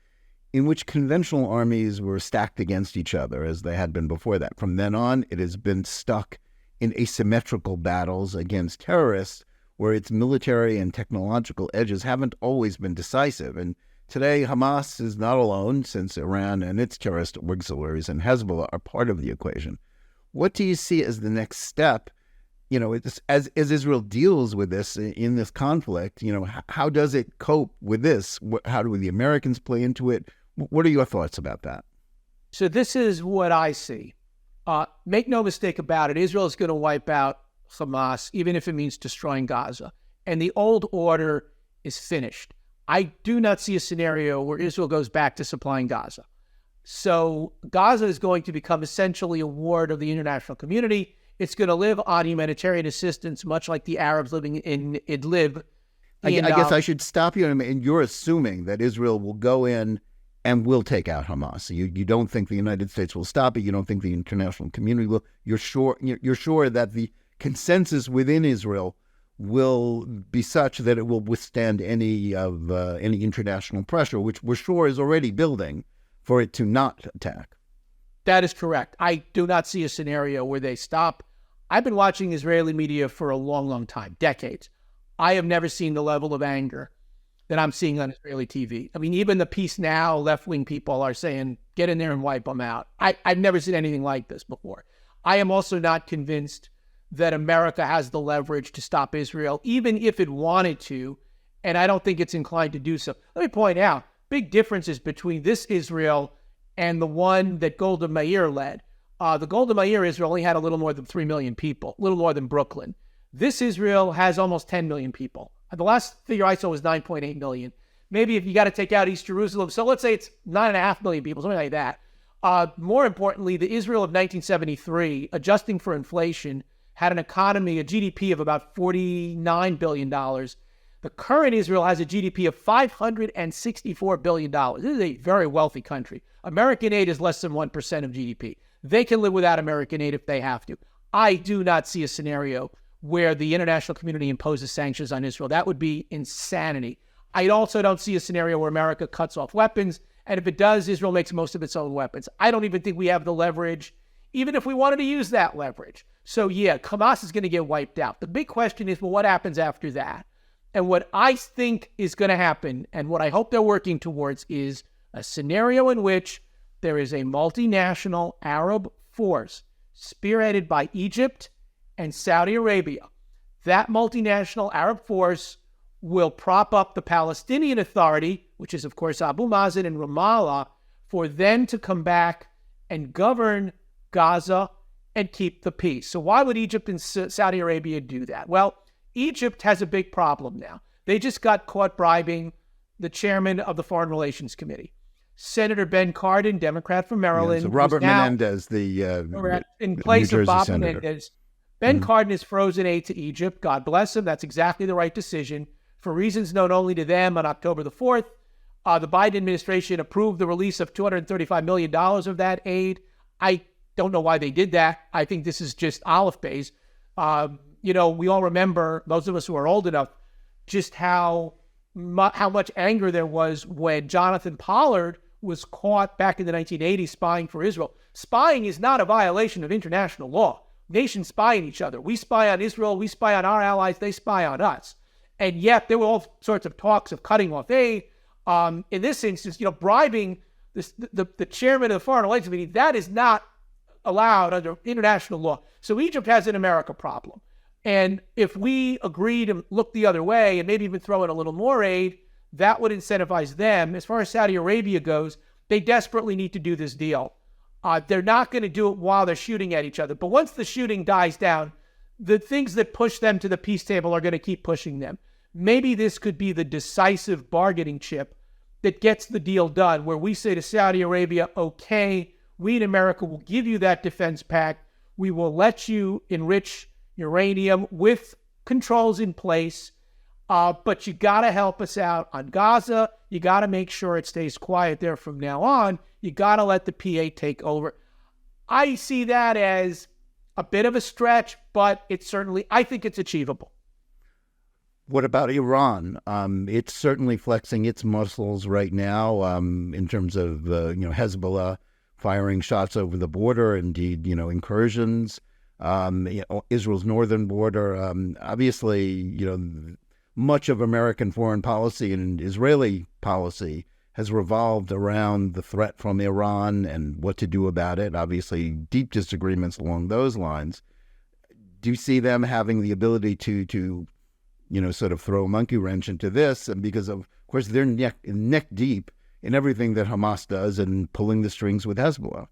Speaker 2: in which conventional armies were stacked against each other as they had been before that. From then on, it has been stuck in asymmetrical battles against terrorists, where its military and technological edges haven't always been decisive. And today, Hamas is not alone, since Iran and its terrorist auxiliaries and Hezbollah are part of the equation. What do you see as the next step? As Israel deals with this in this conflict, how does it cope with this? How do the Americans play into it? What are your thoughts about that?
Speaker 1: So this is what I see. Make no mistake about it. Israel is going to wipe out Hamas, even if it means destroying Gaza. And the old order is finished. I do not see a scenario where Israel goes back to supplying Gaza. So Gaza is going to become essentially a ward of the international community. It's going to live on humanitarian assistance, much like the Arabs living in Idlib.
Speaker 2: I guess I should stop you. And you're assuming that Israel will go in and will take out Hamas. You don't think the United States will stop it. You don't think the international community will. You're sure that the consensus within Israel will be such that it will withstand any international pressure, which we're sure is already building for it to not attack.
Speaker 1: That is correct. I do not see a scenario where they stop. I've been watching Israeli media for a long, long time, decades. I have never seen the level of anger that I'm seeing on Israeli TV. I mean, even the Peace Now left-wing people are saying, get in there and wipe them out. I've never seen anything like this before. I am also not convinced that America has the leverage to stop Israel, even if it wanted to, and I don't think it's inclined to do so. Let me point out, big differences between this Israel and the one that Golda Meir led. The Golda Meir Israel only had a little more than 3 million people, a little more than Brooklyn. This Israel has almost 10 million people. The last figure I saw was 9.8 million. Maybe if you got to take out East Jerusalem, so let's say it's 9.5 million people, something like that. More importantly, the Israel of 1973, adjusting for inflation, had an economy, a GDP of about $49 billion. The current Israel has a GDP of $564 billion. This is a very wealthy country. American aid is less than 1% of GDP. They can live without American aid if they have to. I do not see a scenario where the international community imposes sanctions on Israel. That would be insanity. I also don't see a scenario where America cuts off weapons, and if it does, Israel makes most of its own weapons. I don't even think we have the leverage, even if we wanted to use that leverage. So yeah, Hamas is going to get wiped out. The big question is, well, what happens after that? And what I think is going to happen, and what I hope they're working towards, is a scenario in which there is a multinational Arab force spearheaded by Egypt and Saudi Arabia. That multinational Arab force will prop up the Palestinian Authority, which is, of course, Abu Mazen and Ramallah, for them to come back and govern Gaza and keep the peace. So why would Egypt and Saudi Arabia do that? Well, Egypt has a big problem now. They just got caught bribing the chairman of the Foreign Relations Committee, Senator Ben Cardin, Democrat from Maryland.
Speaker 2: So Robert Menendez, the
Speaker 1: in place of Bob
Speaker 2: senator.
Speaker 1: Menendez. Ben Cardin has frozen aid to Egypt. God bless him. That's exactly the right decision. For reasons known only to them, on October the 4th, the Biden administration approved the release of $235 million of that aid. I don't know why they did that. I think this is just olive bays. We all remember, those of us who are old enough, just how much anger there was when Jonathan Pollard was caught back in the 1980s spying for Israel. Spying is not a violation of international law. Nations spy on each other. We spy on Israel. We spy on our allies. They spy on us. And yet there were all sorts of talks of cutting off aid. In this instance, bribing the chairman of the Foreign Relations Committee, that is not allowed under international law. So Egypt has an America problem. And if we agree to look the other way and maybe even throw in a little more aid, that would incentivize them. As far as Saudi Arabia goes, they desperately need to do this deal. They're not going to do it while they're shooting at each other. But once the shooting dies down, the things that push them to the peace table are going to keep pushing them. Maybe this could be the decisive bargaining chip that gets the deal done, where we say to Saudi Arabia, okay, we in America will give you that defense pact. We will let you enrich uranium with controls in place, but you got to help us out on Gaza. You got to make sure it stays quiet there from now on. You got to let the PA take over. I see that as a bit of a stretch, but I think it's achievable.
Speaker 2: What about Iran? It's certainly flexing its muscles right now in terms of Hezbollah firing shots over the border, indeed, incursions. Israel's northern border. Obviously, much of American foreign policy and Israeli policy has revolved around the threat from Iran and what to do about it. Obviously, deep disagreements along those lines. Do you see them having the ability to sort of throw a monkey wrench into this? And because of course, they're neck deep in everything that Hamas does and pulling the strings with Hezbollah.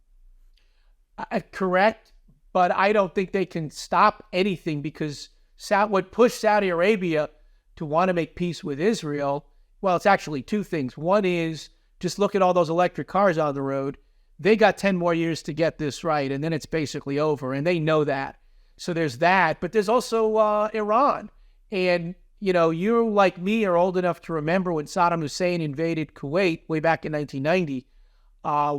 Speaker 1: Correct, but I don't think they can stop anything, because what pushed Saudi Arabia to want to make peace with Israel, well, it's actually two things. One is just look at all those electric cars on the road. They got 10 more years to get this right, and then it's basically over, and they know that. So there's that, but there's also Iran. And, you like me are old enough to remember when Saddam Hussein invaded Kuwait way back in 1990.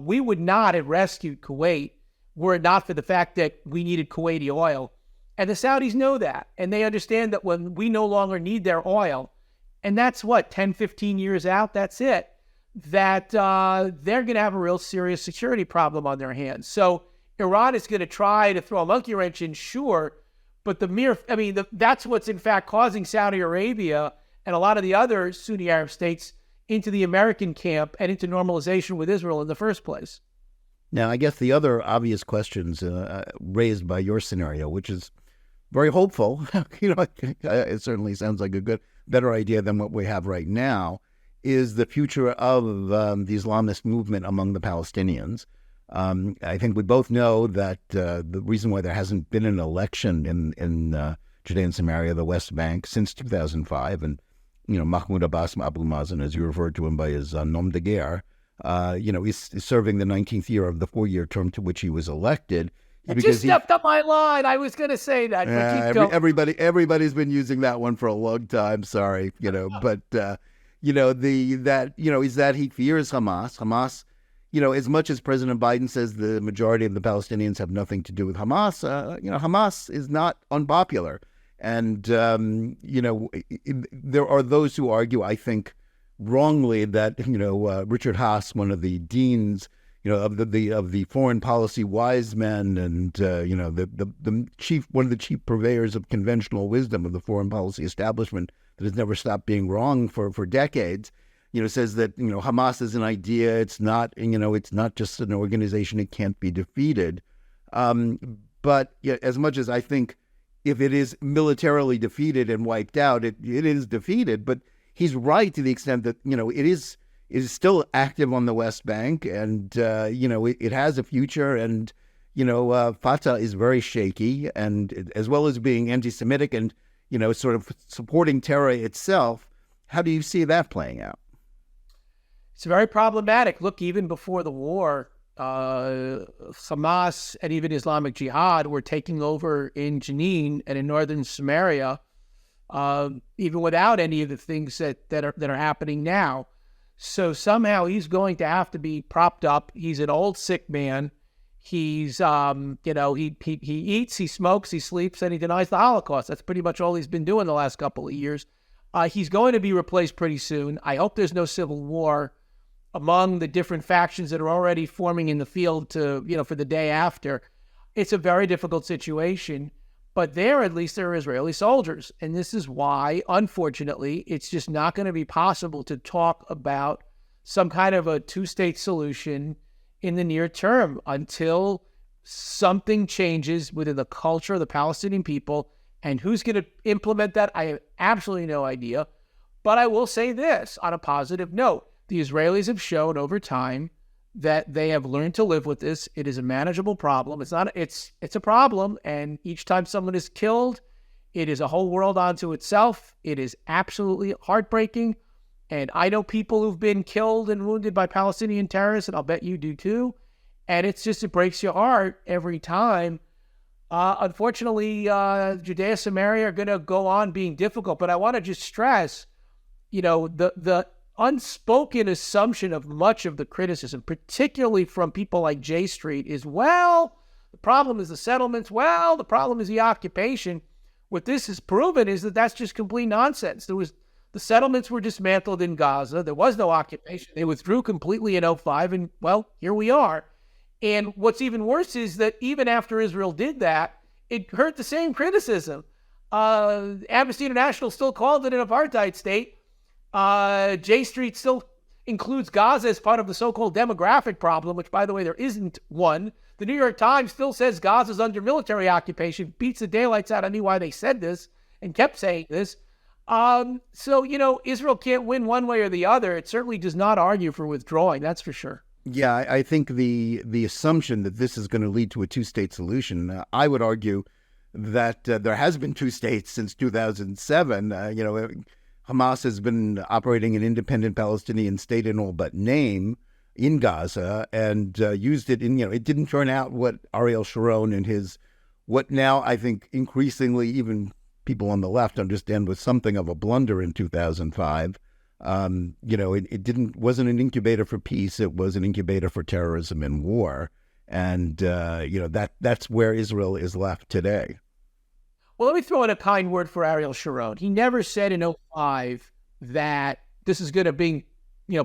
Speaker 1: We would not have rescued Kuwait were it not for the fact that we needed Kuwaiti oil. And the Saudis know that, and they understand that when we no longer need their oil, and that's 10, 15 years out, that's it, that they're going to have a real serious security problem on their hands. So Iran is going to try to throw a monkey wrench in, sure, but that's what's in fact causing Saudi Arabia and a lot of the other Sunni Arab states into the American camp and into normalization with Israel in the first place.
Speaker 2: Now, I guess the other obvious questions raised by your scenario, which is very hopeful, it certainly sounds like a better idea than what we have right now, is the future of the Islamist movement among the Palestinians. I think we both know that the reason why there hasn't been an election in Judea and Samaria, the West Bank, since 2005, and Mahmoud Abbas, Abu Mazen, as you referred to him by his nom de guerre, he's serving the 19th year of the 4-year term to which he was elected.
Speaker 1: Just stepped up my line. I was going to say that.
Speaker 2: Everybody's been using that one for a long time. Sorry, but is that he fears Hamas. Hamas, as much as President Biden says the majority of the Palestinians have nothing to do with Hamas, Hamas is not unpopular, and there are those who argue, I think, wrongly, that Richard Haas, one of the deans, of the foreign policy wise men, and one of the chief purveyors of conventional wisdom of the foreign policy establishment that has never stopped being wrong for decades, says that Hamas is an idea. It's not just an organization. It can't be defeated. But as much as I think if it is militarily defeated and wiped out, it is defeated. But he's right to the extent that it is still active on the West Bank, and it has a future. And Fatah is very shaky, and as well as being anti-Semitic and sort of supporting terror itself. How do you see that playing out?
Speaker 1: It's very problematic. Look, even before the war, Hamas and even Islamic Jihad were taking over in Jenin and in northern Samaria, even without any of the things that are happening now. So somehow he's going to have to be propped up. He's an old sick man. He's he eats, he smokes, he sleeps, and he denies the Holocaust. That's pretty much all he's been doing the last couple of years. He's going to be replaced pretty soon. I hope there's no civil war among the different factions that are already forming in the field for the day after. It's a very difficult situation, but at least there are Israeli soldiers. And this is why, unfortunately, it's just not going to be possible to talk about some kind of a two-state solution in the near term until something changes within the culture of the Palestinian people. And who's going to implement that? I have absolutely no idea. But I will say this on a positive note. The Israelis have shown over time that they have learned to live with this. It is a manageable problem. It's a problem. And each time someone is killed, it is a whole world unto itself. It is absolutely heartbreaking. And I know people who've been killed and wounded by Palestinian terrorists, and I'll bet you do too. And it breaks your heart every time. Unfortunately, Judea, Samaria are going to go on being difficult. But I want to just stress, the unspoken assumption of much of the criticism, particularly from people like J Street, is, the problem is the settlements. The problem is the occupation. What this has proven is that that's just complete nonsense. The settlements were dismantled in Gaza. There was no occupation. They withdrew completely in 2005, and, here we are. And what's even worse is that even after Israel did that, it heard the same criticism. Amnesty International still called it an apartheid state. J Street still includes Gaza as part of the so-called demographic problem, which, by the way, there isn't one. The New York Times still says Gaza's under military occupation, beats the daylights out of me why they said this and kept saying this. So, Israel can't win one way or the other. It certainly does not argue for withdrawing, that's for sure.
Speaker 2: Yeah, I think the assumption that this is going to lead to a two-state solution, I would argue that there has been two states since 2007. Hamas has been operating an independent Palestinian state in all but name in Gaza and used it in, it didn't turn out what Ariel Sharon and what now I think increasingly even people on the left understand was something of a blunder in 2005. It wasn't an incubator for peace. It was an incubator for terrorism and war. And, that's where Israel is left today.
Speaker 1: Well, let me throw in a kind word for Ariel Sharon. He never said in 2005 that this is going to bring,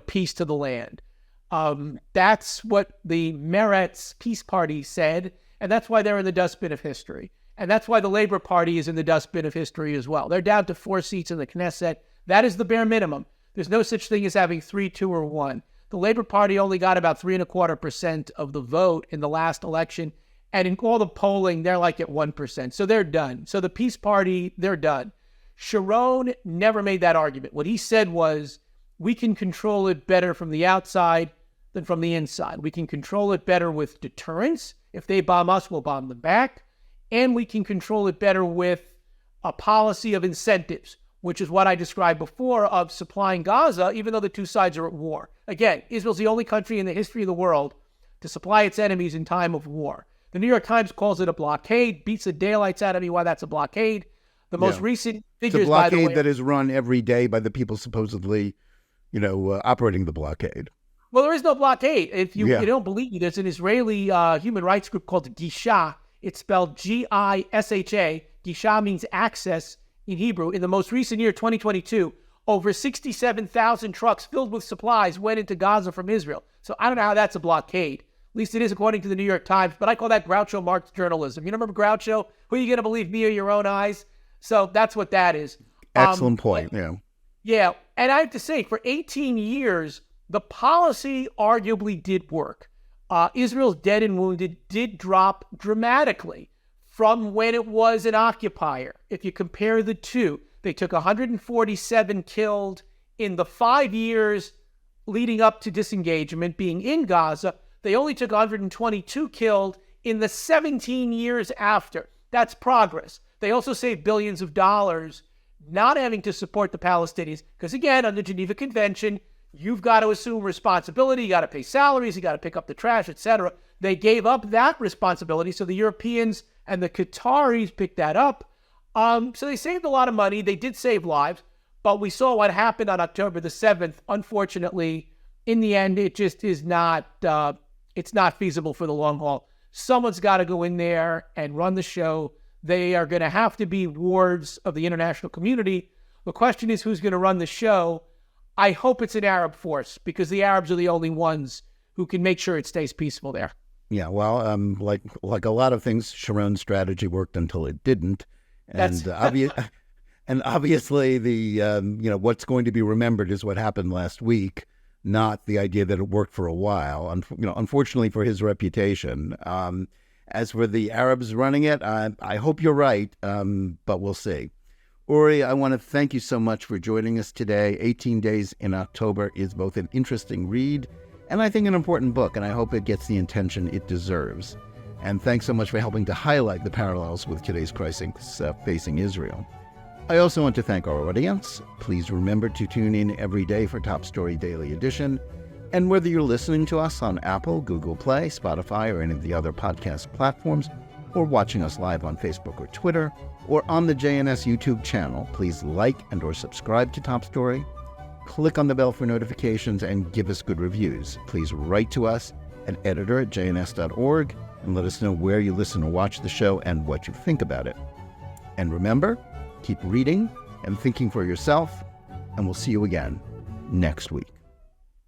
Speaker 1: peace to the land. That's what the Meretz Peace Party said, and that's why they're in the dustbin of history. And that's why the Labor Party is in the dustbin of history as well. They're down to 4 seats in the Knesset. That is the bare minimum. There's no such thing as having 3, 2, or 1. The Labor Party only got about 3.25% of the vote in the last election. And in all the polling, they're like at 1%. So they're done. So the Peace Party, they're done. Sharon never made that argument. What he said was, we can control it better from the outside than from the inside. We can control it better with deterrence. If they bomb us, we'll bomb them back. And we can control it better with a policy of incentives, which is what I described before of supplying Gaza, even though the two sides are at war. Again, Israel's the only country in the history of the world to supply its enemies in time of war. The New York Times calls it a blockade, beats the daylights out of me why that's a blockade. The most recent figures,
Speaker 2: it's a blockade,
Speaker 1: by the way,
Speaker 2: that is run every day by the people supposedly, operating the blockade.
Speaker 1: Well, there is no blockade. If you don't believe me, there's an Israeli human rights group called Gisha. It's spelled G-I-S-H-A. Gisha means access in Hebrew. In the most recent year, 2022, over 67,000 trucks filled with supplies went into Gaza from Israel. So I don't know how that's a blockade. At least it is according to the New York Times, but I call that Groucho Marx journalism. You remember Groucho? Who are you going to believe, me or your own eyes? So that's what that is.
Speaker 2: Excellent point, yeah.
Speaker 1: Yeah, and I have to say, for 18 years, the policy arguably did work. Israel's dead and wounded did drop dramatically from when it was an occupier. If you compare the two, they took 147 killed in the 5 years leading up to disengagement being in Gaza. They only took 122 killed in the 17 years after. That's progress. They also saved billions of dollars not having to support the Palestinians because, again, under Geneva Convention, you've got to assume responsibility. You got to pay salaries. You got to pick up the trash, etc. They gave up that responsibility, so the Europeans and the Qataris picked that up. So they saved a lot of money. They did save lives, but we saw what happened on October the 7th. Unfortunately, in the end, it just is not. It's not feasible for the long haul. Someone's got to go in there and run the show. They are going to have to be wards of the international community. The question is, who's going to run the show? I hope it's an Arab force because the Arabs are the only ones who can make sure it stays peaceful there.
Speaker 2: Yeah, well, like a lot of things, Sharon's strategy worked until it didn't, and obviously the what's going to be remembered is what happened last week, not the idea that it worked for a while. Unfortunately for his reputation. As for the Arabs running it, I hope you're right, but we'll see. Uri, I want to thank you so much for joining us today. 18 Days in October is both an interesting read and I think an important book, and I hope it gets the attention it deserves. And thanks so much for helping to highlight the parallels with today's crisis facing Israel. I also want to thank our audience. Please remember to tune in every day for Top Story Daily Edition. And whether you're listening to us on Apple, Google Play, Spotify, or any of the other podcast platforms, or watching us live on Facebook or Twitter, or on the JNS YouTube channel, please like and or subscribe to Top Story. Click on the bell for notifications and give us good reviews. Please write to us at editor@jns.org and let us know where you listen or watch the show and what you think about it. And remember, keep reading and thinking for yourself, and we'll see you again next week.